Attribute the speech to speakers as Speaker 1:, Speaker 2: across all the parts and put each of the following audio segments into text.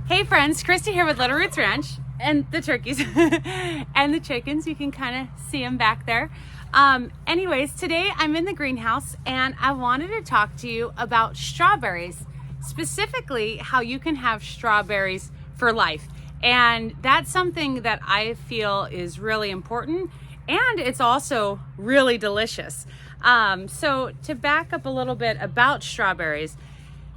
Speaker 1: Hey friends, Christy here with Little Roots Ranch and the turkeys and the chickens. You can kind of see them back there. Anyways, today I'm in the greenhouse and I wanted to talk to you about strawberries, specifically how you can have strawberries for life. And that's something that I feel is really important, and it's also really delicious. So to back up a little bit about strawberries,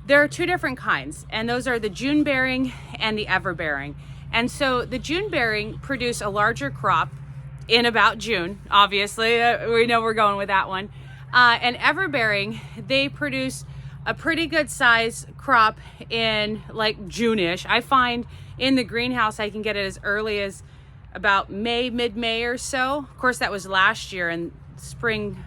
Speaker 1: there are two different kinds, and those are the June bearing and the ever bearing. And so the June bearing produce a larger crop in about June, obviously, we know we're going with that one. And ever bearing, they produce a pretty good size crop in like June-ish. I find in the greenhouse I can get it as early as about mid-May or so. Of course, that was last year, and spring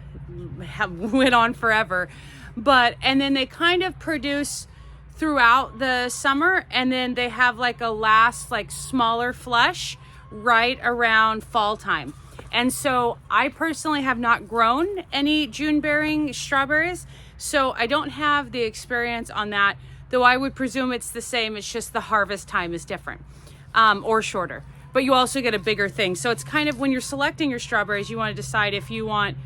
Speaker 1: went on forever. And then they kind of produce throughout the summer, and then they have like a last like smaller flush right around fall time. And so I personally have not grown any June bearing strawberries, so I don't have the experience on that, though I would presume it's the same. It's just the harvest time is different or shorter, but you also get a bigger thing. So it's kind of, when you're selecting your strawberries, you want to decide if you want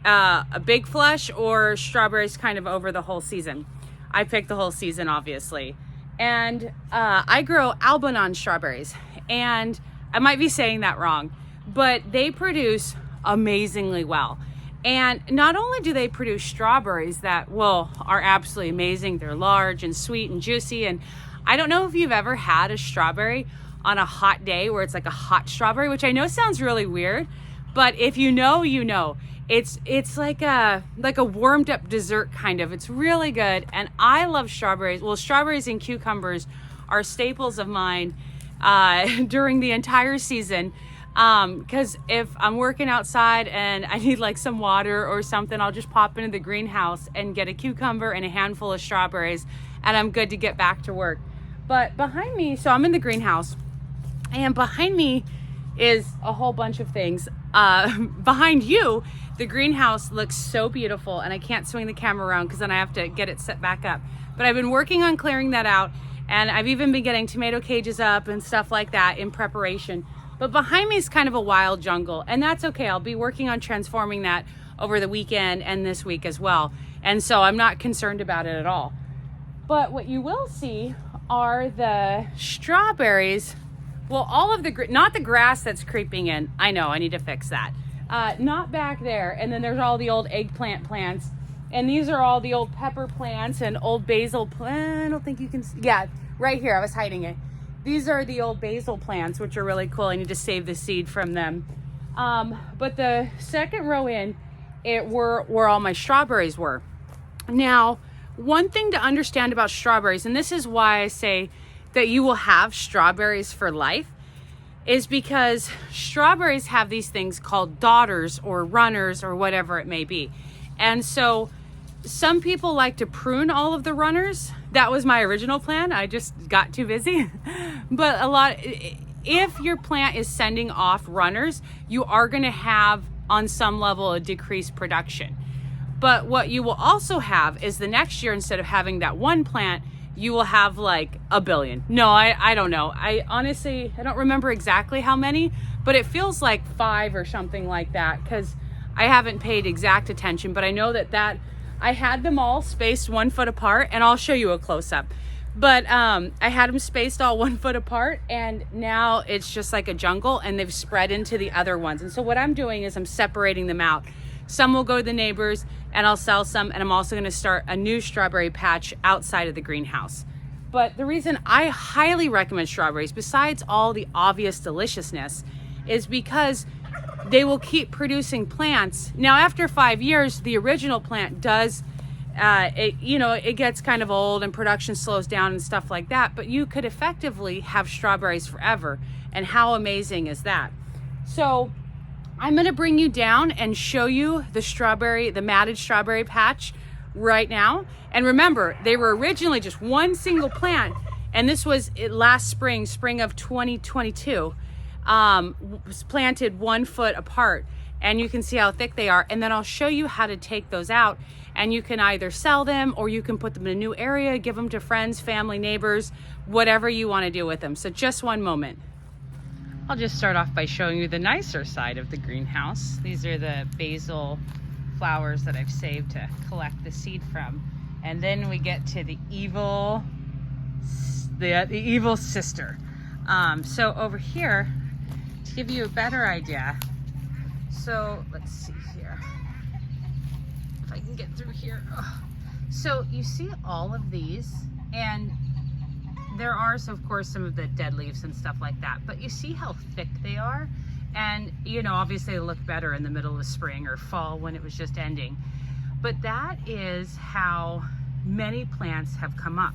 Speaker 1: a big flush or strawberries kind of over the whole season. I picked the whole season, obviously. And I grow Albanon strawberries, and I might be saying that wrong, but they produce amazingly well. And not only do they produce strawberries that, well, are absolutely amazing, they're large and sweet and juicy. And I don't know if you've ever had a strawberry on a hot day where it's like a hot strawberry, which I know sounds really weird, but if you know, you know. It's like a warmed up dessert kind of. It's really good, and I love strawberries. Well, strawberries and cucumbers are staples of mine during the entire season. Because if I'm working outside and I need like some water or something, I'll just pop into the greenhouse and get a cucumber and a handful of strawberries, and I'm good to get back to work. But behind me, so I'm in the greenhouse, and behind me is a whole bunch of things. Behind you, the greenhouse looks so beautiful, and I can't swing the camera around because then I have to get it set back up. But I've been working on clearing that out, and I've even been getting tomato cages up and stuff like that in preparation. But behind me is kind of a wild jungle, and that's okay. I'll be working on transforming that over the weekend and this week as well. And so I'm not concerned about it at all. But what you will see are the strawberries. Well, all of the, not the grass that's creeping in. I know, I need to fix that. Not back there. And then there's all the old eggplant plants. And these are all the old pepper plants and old basil plant. I don't think you can see. Yeah, right here. I was hiding it. These are the old basil plants, which are really cool. I need to save the seed from them. But the second row in, it were where all my strawberries were. Now, one thing to understand about strawberries, and this is why I say that you will have strawberries for life, is because strawberries have these things called daughters or runners or whatever it may be. And so some people like to prune all of the runners. That was my original plan. I just got too busy. But if your plant is sending off runners, you are going to have on some level a decreased production. But what you will also have is the next year, instead of having that one plant, you will have like a billion. No, I don't know. I honestly, I don't remember exactly how many, but it feels like 5 or something like that, because I haven't paid exact attention, but I know that I had them all spaced 1 foot apart, and I'll show you a close-up. But I had them spaced all 1 foot apart, and now it's just like a jungle, and they've spread into the other ones. And so what I'm doing is I'm separating them out. Some will go to the neighbors, and I'll sell some, and I'm also gonna start a new strawberry patch outside of the greenhouse. But the reason I highly recommend strawberries, besides all the obvious deliciousness, is because they will keep producing plants. Now, after 5 years, the original plant does, it gets kind of old and production slows down and stuff like that, but you could effectively have strawberries forever. And how amazing is that? So I'm going to bring you down and show you the matted strawberry patch right now. And remember, they were originally just one single plant, and this was last spring of 2022, was planted 1 foot apart, and you can see how thick they are. And then I'll show you how to take those out and you can either sell them or you can put them in a new area, give them to friends, family, neighbors, whatever you want to do with them. So just one moment. I'll just start off by showing you the nicer side of the greenhouse. These are the basil flowers that I've saved to collect the seed from. And then we get to the evil sister. So over here, to give you a better idea, so let's see here, if I can get through here. Oh. So you see all of these, and there are, of course, some of the dead leaves and stuff like that, but you see how thick they are? And, you know, obviously they look better in the middle of spring or fall when it was just ending. But that is how many plants have come up.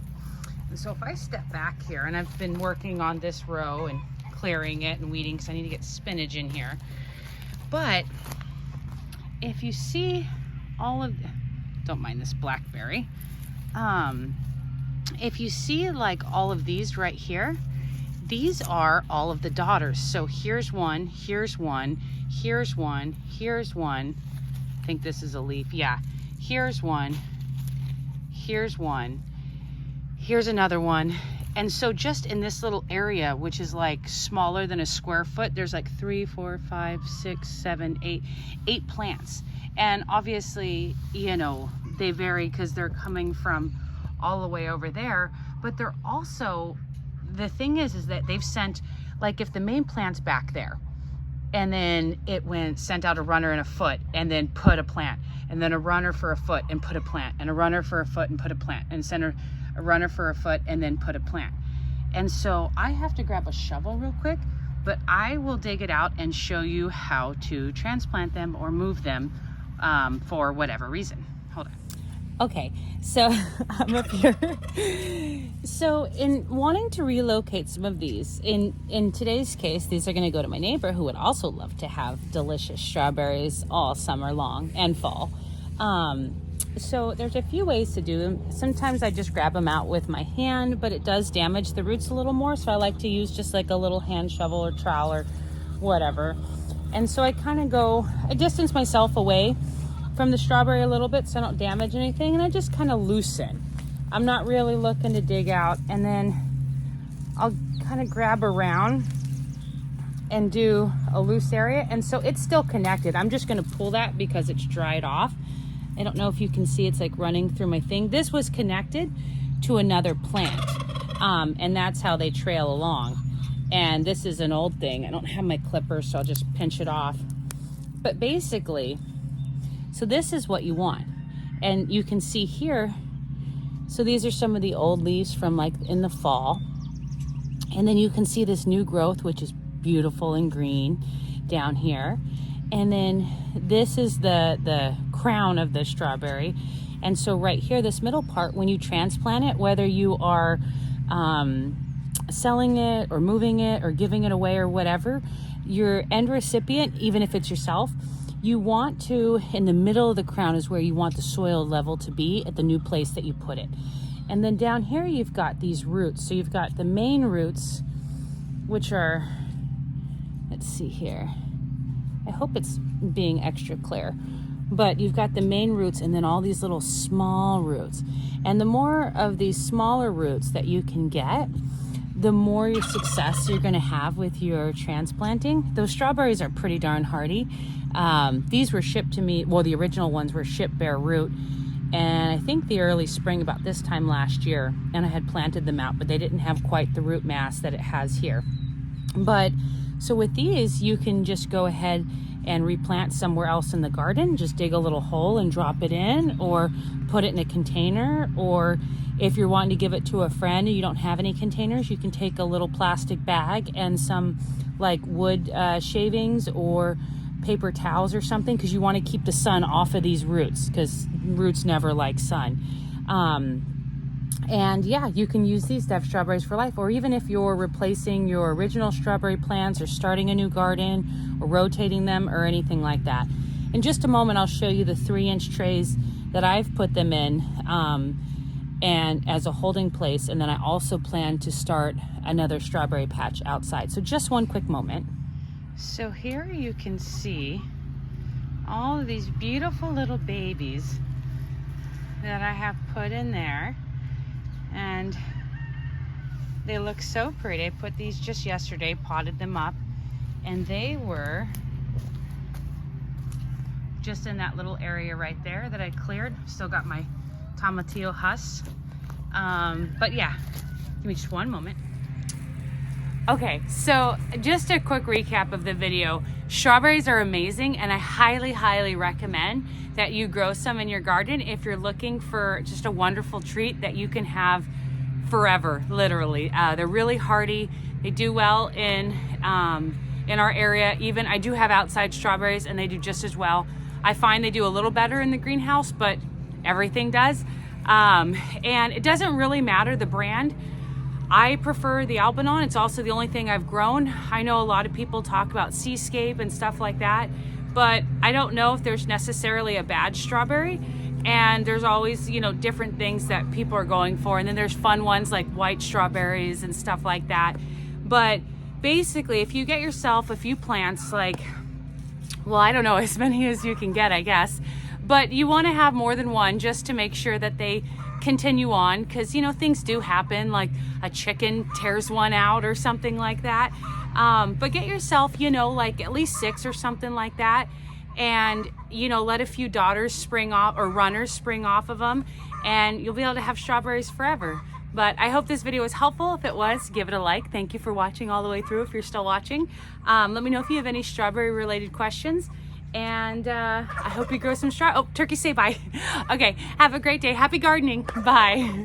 Speaker 1: And so if I step back here, and I've been working on this row and clearing it and weeding because I need to get spinach in here. But if you see all of, don't mind this blackberry. If you see like all of these right here, these are all of the daughters. So here's one, here's one, here's one, here's one. I think this is a leaf. Yeah, here's one, here's one, here's another one. And so just in this little area, which is like smaller than a square foot, there's like 3, 4, 5, 6, 7, 8 plants. And obviously, you know, they vary because they're coming from all the way over there, but they're also, the thing is that they've sent, like if the main plant's back there, and then it sent out a runner and a foot and then put a plant, and then a runner for a foot and put a plant, and a runner for a foot and put a plant, and send a runner for a foot and then put a plant. And so I have to grab a shovel real quick, but I will dig it out and show you how to transplant them or move them for whatever reason. Hold on. Okay, so I'm up here. So in wanting to relocate some of these, in today's case, these are gonna go to my neighbor who would also love to have delicious strawberries all summer long and fall. So there's a few ways to do them. Sometimes I just grab them out with my hand, but it does damage the roots a little more. So I like to use just like a little hand shovel or trowel or whatever. And so I kind of I distance myself away from the strawberry a little bit so I don't damage anything. And I just kind of loosen. I'm not really looking to dig out. And then I'll kind of grab around and do a loose area. And so it's still connected. I'm just going to pull that because it's dried off. I don't know if you can see, it's like running through my thing. This was connected to another plant, and that's how they trail along. And this is an old thing. I don't have my clippers, so I'll just pinch it off. But basically, so this is what you want. And you can see here, so these are some of the old leaves from like in the fall. And then you can see this new growth, which is beautiful and green down here. And then this is the crown of the strawberry. And so right here, this middle part, when you transplant it, whether you are selling it or moving it or giving it away or whatever, your end recipient, even if it's yourself, you want to, in the middle of the crown is where you want the soil level to be at the new place that you put it. And then down here, you've got these roots. So you've got the main roots, which are, let's see here. I hope it's being extra clear, but you've got the main roots and then all these little small roots. And the more of these smaller roots that you can get, the more your success you're going to have with your transplanting. Those strawberries are pretty darn hardy. These were shipped to me, well, the original ones were shipped bare root, and I think the early spring about this time last year, and I had planted them out, but they didn't have quite the root mass that it has here. But so with these, you can just go ahead and replant somewhere else in the garden. Just dig a little hole and drop it in, or put it in a container. Or if you're wanting to give it to a friend and you don't have any containers, you can take a little plastic bag and some like wood shavings or paper towels or something, because you want to keep the sun off of these roots, because roots never like sun. And yeah, you can use these to have strawberries for life. Or even if you're replacing your original strawberry plants or starting a new garden or rotating them or anything like that. In just a moment, I'll show you the 3-inch trays that I've put them in and as a holding place. And then I also plan to start another strawberry patch outside. So just one quick moment. So here you can see all of these beautiful little babies that I have put in there, and they look so pretty. I put these just yesterday, potted them up, and they were just in that little area right there that I cleared. Still got my tomatillo husk. But yeah, give me just one moment. Okay, so just a quick recap of the video. Strawberries are amazing, and I highly, highly recommend that you grow some in your garden if you're looking for just a wonderful treat that you can have forever, literally. They're really hardy. They do well in our area. Even I do have outside strawberries, and they do just as well. I find they do a little better in the greenhouse, but everything does. And it doesn't really matter the brand. I prefer the Albanon. It's also the only thing I've grown. I know a lot of people talk about Seascape and stuff like that, but I don't know if there's necessarily a bad strawberry. And there's always, you know, different things that people are going for. And then there's fun ones like white strawberries and stuff like that. But basically, if you get yourself a few plants, like, well, I don't know, as many as you can get, I guess. But you want to have more than one just to make sure that they continue on, because, you know, things do happen, like a chicken tears one out or something like that. But get yourself, you know, like at least 6 or something like that. And, you know, let a few daughters spring off, or runners spring off of them, and you'll be able to have strawberries forever. But I hope this video was helpful. If it was, give it a like. Thank you for watching all the way through if you're still watching. Let me know if you have any strawberry related questions. And I hope you grow some oh, turkeys say bye. Okay, have a great day. Happy gardening. Bye.